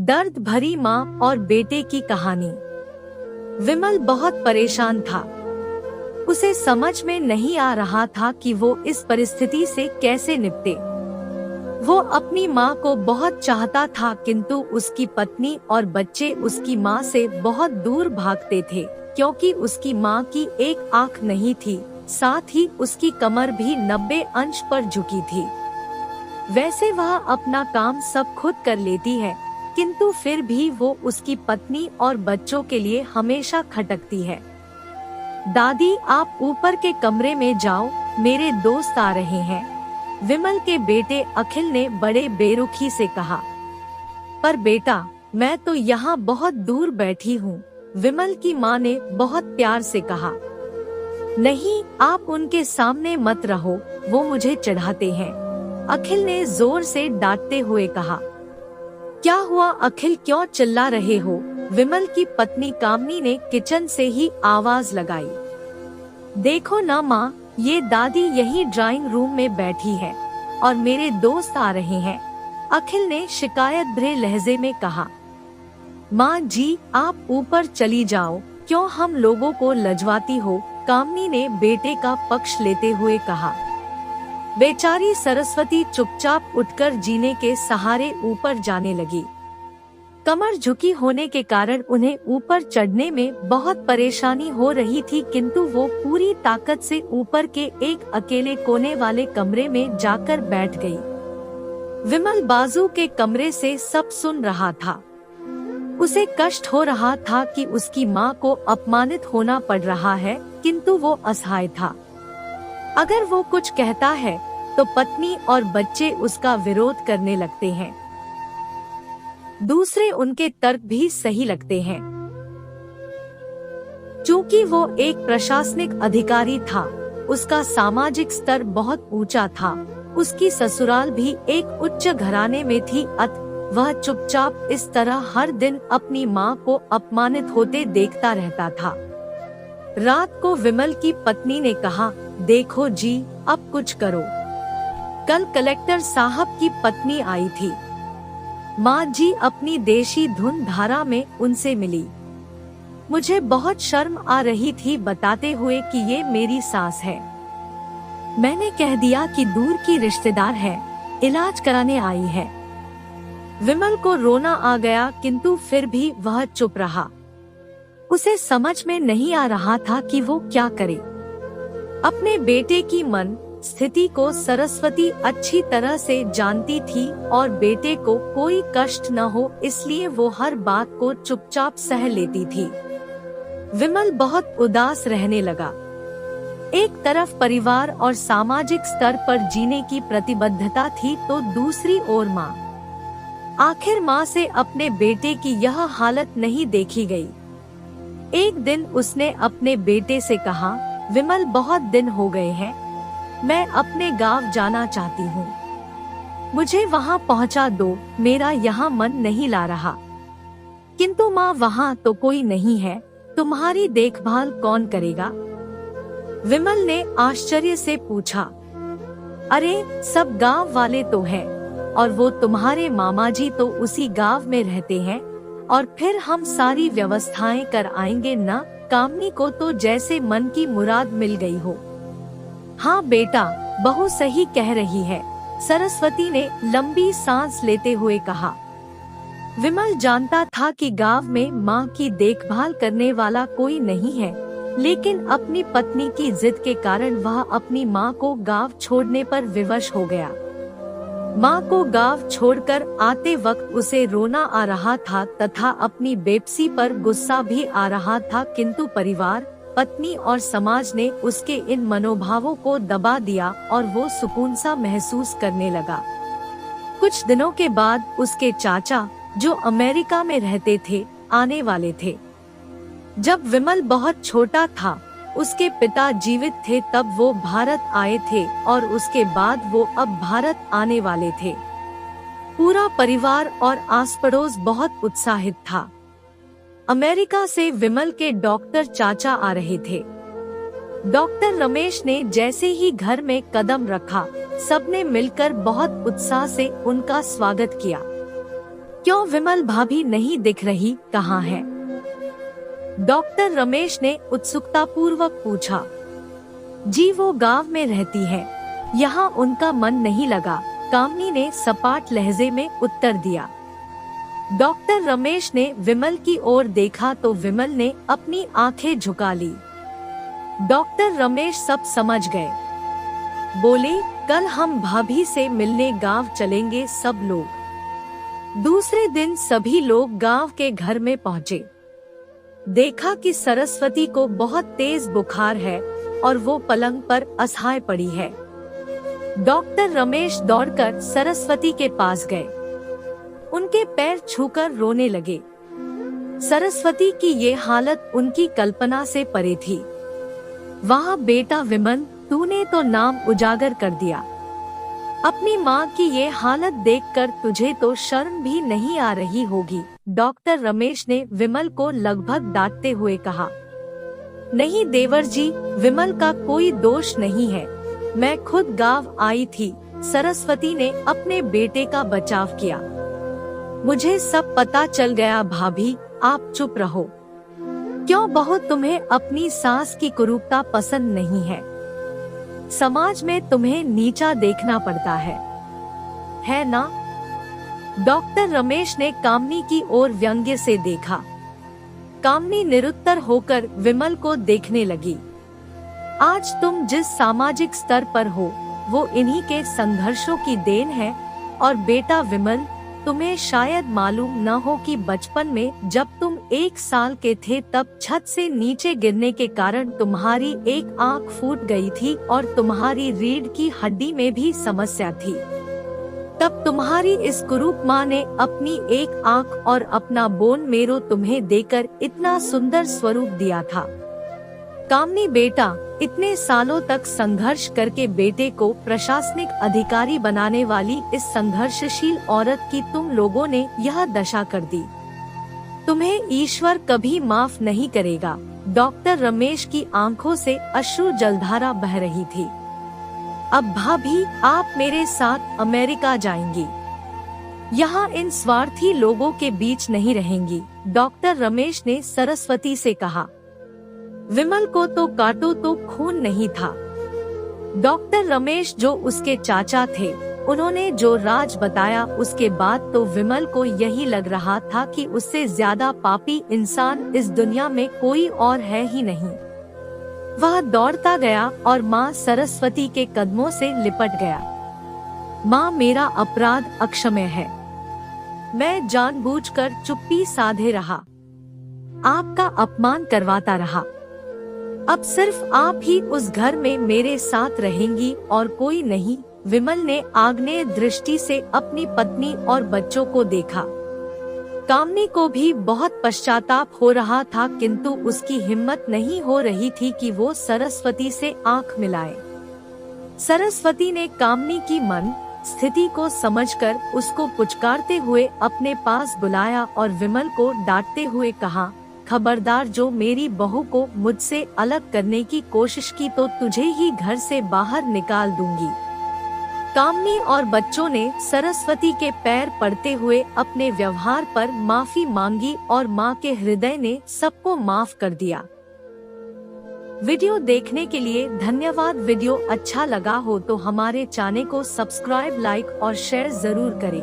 दर्द भरी माँ और बेटे की कहानी। विमल बहुत परेशान था। उसे समझ में नहीं आ रहा था कि वो इस परिस्थिति से कैसे निपटे। वो अपनी माँ को बहुत चाहता था, किंतु उसकी पत्नी और बच्चे उसकी माँ से बहुत दूर भागते थे, क्योंकि उसकी माँ की एक आँख नहीं थी, साथ ही उसकी कमर भी 90 अंश पर झुकी थी। वैसे वह अपना काम सब खुद कर लेती है, किंतु फिर भी वो उसकी पत्नी और बच्चों के लिए हमेशा खटकती है। दादी, आप ऊपर के कमरे में जाओ, मेरे दोस्त आ रहे हैं, विमल के बेटे अखिल ने बड़े बेरुखी से कहा। पर बेटा, मैं तो यहाँ बहुत दूर बैठी हूँ, विमल की माँ ने बहुत प्यार से कहा। नहीं, आप उनके सामने मत रहो, वो मुझे चढ़ाते हैं, अखिल ने जोर से डांटते हुए कहा। क्या हुआ अखिल, क्यों चिल्ला रहे हो? विमल की पत्नी कामनी ने किचन से ही आवाज लगाई। देखो ना माँ, ये दादी यही ड्राइंग रूम में बैठी है और मेरे दोस्त आ रहे हैं, अखिल ने शिकायत भरे लहजे में कहा। माँ जी, आप ऊपर चली जाओ, क्यों हम लोगों को लजवाती हो, कामनी ने बेटे का पक्ष लेते हुए कहा। बेचारी सरस्वती चुपचाप उठकर जीने के सहारे ऊपर जाने लगी। कमर झुकी होने के कारण उन्हें ऊपर चढ़ने में बहुत परेशानी हो रही थी, किंतु वो पूरी ताकत से ऊपर के एक अकेले कोने वाले कमरे में जाकर बैठ गई। विमल बाजू के कमरे से सब सुन रहा था। उसे कष्ट हो रहा था कि उसकी माँ को अपमानित होना पड़ रहा है, किंतु वो असहाय था। अगर वो कुछ कहता है तो पत्नी और बच्चे उसका विरोध करने लगते हैं। दूसरे उनके तर्क भी सही लगते हैं। चूंकि वो एक प्रशासनिक अधिकारी था, उसका सामाजिक स्तर बहुत ऊंचा था, उसकी ससुराल भी एक उच्च घराने में थी, अतः वह चुपचाप इस तरह हर दिन अपनी माँ को अपमानित होते देखता रहता था। रात को विमल की पत्नी ने कहा, देखो जी, अब कुछ करो। कल कलेक्टर साहब की पत्नी आई थी। माँ जी अपनी देशी धुन धारा में उनसे मिली। मुझे बहुत शर्म आ रही थी बताते हुए कि ये मेरी सास है। मैंने कह दिया कि दूर की रिश्तेदार है, इलाज कराने आई है। विमल को रोना आ गया, किंतु फिर भी वह चुप रहा। उसे समझ में नहीं आ रहा था कि वो क्या करे। अपने बेटे की मन स्थिति को सरस्वती अच्छी तरह से जानती थी और बेटे को कोई कष्ट न हो, इसलिए वो हर बात को चुपचाप सह लेती थी। विमल बहुत उदास रहने लगा। एक तरफ परिवार और सामाजिक स्तर पर जीने की प्रतिबद्धता थी, तो दूसरी ओर माँ। आखिर माँ से अपने बेटे की यह हालत नहीं देखी गई। एक दिन उसने अपने बेटे से कहा, विमल, बहुत दिन हो गए हैं, मैं अपने गांव जाना चाहती हूँ, मुझे वहाँ पहुँचा दो, मेरा यहाँ मन नहीं ला रहा। किंतु माँ, वहाँ तो कोई नहीं है, तुम्हारी देखभाल कौन करेगा? विमल ने आश्चर्य से पूछा। अरे, सब गांव वाले तो हैं, और वो तुम्हारे मामा जी तो उसी गांव में रहते हैं, और फिर हम सारी व्यवस्थाएं कर आएंगे ना। कामनी को तो जैसे मन की मुराद मिल गई हो। हाँ बेटा, बहू सही कह रही है, सरस्वती ने लंबी सांस लेते हुए कहा। विमल जानता था कि गांव में माँ की देखभाल करने वाला कोई नहीं है, लेकिन अपनी पत्नी की जिद के कारण वह अपनी माँ को गांव छोड़ने पर विवश हो गया। माँ को गांव छोड़कर आते वक्त उसे रोना आ रहा था तथा अपनी बेपसी पर गुस्सा भी आ रहा था, किंतु परिवार, पत्नी और समाज ने उसके इन मनोभावों को दबा दिया और वो सुकून सा महसूस करने लगा। कुछ दिनों के बाद उसके चाचा, जो अमेरिका में रहते थे, आने वाले थे। जब विमल बहुत छोटा था, उसके पिता जीवित थे तब वो भारत आए थे, और उसके बाद वो अब भारत आने वाले थे। पूरा परिवार और आस पड़ोस बहुत उत्साहित था। अमेरिका से विमल के डॉक्टर चाचा आ रहे थे। डॉक्टर रमेश ने जैसे ही घर में कदम रखा, सबने मिलकर बहुत उत्साह से उनका स्वागत किया। क्यों विमल भाभी नहीं दिख रही, कहाँ है? डॉक्टर रमेश ने उत्सुकता पूर्वक पूछा। जी वो गांव में रहती है, यहाँ उनका मन नहीं लगा, कामनी ने सपाट लहजे में उत्तर दिया। डॉक्टर रमेश ने विमल की ओर देखा तो विमल ने अपनी आंखें झुका ली। डॉक्टर रमेश सब समझ गए। बोले, कल हम भाभी से मिलने गांव चलेंगे सब लोग। दूसरे दिन सभी लोग गांव के घर में पहुँचे। देखा कि सरस्वती को बहुत तेज बुखार है और वो पलंग पर असहाय पड़ी है। डॉक्टर रमेश दौड़कर सरस्वती के पास गए, उनके पैर छूकर रोने लगे। सरस्वती की ये हालत उनकी कल्पना से परे थी। वहाँ बेटा विमल, तूने तो नाम उजागर कर दिया। अपनी माँ की ये हालत देखकर तुझे तो शर्म भी नहीं आ रही होगी। डॉक्टर रमेश ने विमल को लगभग डांटते हुए कहा। नहीं देवर जी, विमल का कोई दोष नहीं है, मैं खुद गांव आई थी। सरस्वती ने अपने बेटे का बचाव किया। मुझे सब पता चल गया भाभी, आप चुप रहो। क्यों बहू, तुम्हें अपनी सास की कुरूपता पसंद नहीं है? समाज में तुम्हें नीचा देखना पड़ता है ना? डॉक्टर रमेश ने कामनी की ओर व्यंग्य से देखा। कामनी निरुत्तर होकर विमल को देखने लगी। आज तुम जिस सामाजिक स्तर पर हो वो इन्हीं के संघर्षों की देन है। और बेटा विमल, तुम्हें शायद मालूम न हो कि बचपन में जब तुम 1 साल के थे तब छत से नीचे गिरने के कारण तुम्हारी एक आंख फूट गई थी और तुम्हारी रीढ़ की हड्डी में भी समस्या थी। तब तुम्हारी इस कुरूप माँ ने अपनी एक आंख और अपना बोन मेरो तुम्हें देकर इतना सुंदर स्वरूप दिया था। कामनी बेटा, इतने सालों तक संघर्ष करके बेटे को प्रशासनिक अधिकारी बनाने वाली इस संघर्षशील औरत की तुम लोगों ने यह दशा कर दी। तुम्हें ईश्वर कभी माफ नहीं करेगा। डॉक्टर रमेश की आंखों से अश्रु जलधारा बह रही थी। अब भाभी, आप मेरे साथ अमेरिका जाएंगी, यहाँ इन स्वार्थी लोगों के बीच नहीं रहेंगी। डॉक्टर रमेश ने सरस्वती से कहा। विमल को तो काटो तो खून नहीं था। डॉक्टर रमेश जो उसके चाचा थे, उन्होंने जो राज बताया उसके बाद तो विमल को यही लग रहा था कि उससे ज्यादा पापी इंसान इस दुनिया में कोई और है ही नहीं। वह दौड़ता गया और माँ सरस्वती के कदमों से लिपट गया। माँ, मेरा अपराध अक्षम्य है, मैं जानबूझकर चुप्पी साधे रहा, आपका अपमान करवाता रहा। अब सिर्फ आप ही उस घर में मेरे साथ रहेंगी और कोई नहीं। विमल ने आग्नेय दृष्टि से अपनी पत्नी और बच्चों को देखा। कामनी को भी बहुत पश्चाताप हो रहा था, किंतु उसकी हिम्मत नहीं हो रही थी कि वो सरस्वती से आंख मिलाए। सरस्वती ने कामनी की मन स्थिति को समझकर उसको पुचकारते हुए अपने पास बुलाया और विमल को डांटते हुए कहा, खबरदार, जो मेरी बहू को मुझसे अलग करने की कोशिश की तो तुझे ही घर से बाहर निकाल दूंगी। कामनी और बच्चों ने सरस्वती के पैर पड़ते हुए अपने व्यवहार पर माफी मांगी और माँ के हृदय ने सबको माफ कर दिया। वीडियो देखने के लिए धन्यवाद। वीडियो अच्छा लगा हो तो हमारे चैनल को सब्सक्राइब, लाइक और शेयर जरूर करें।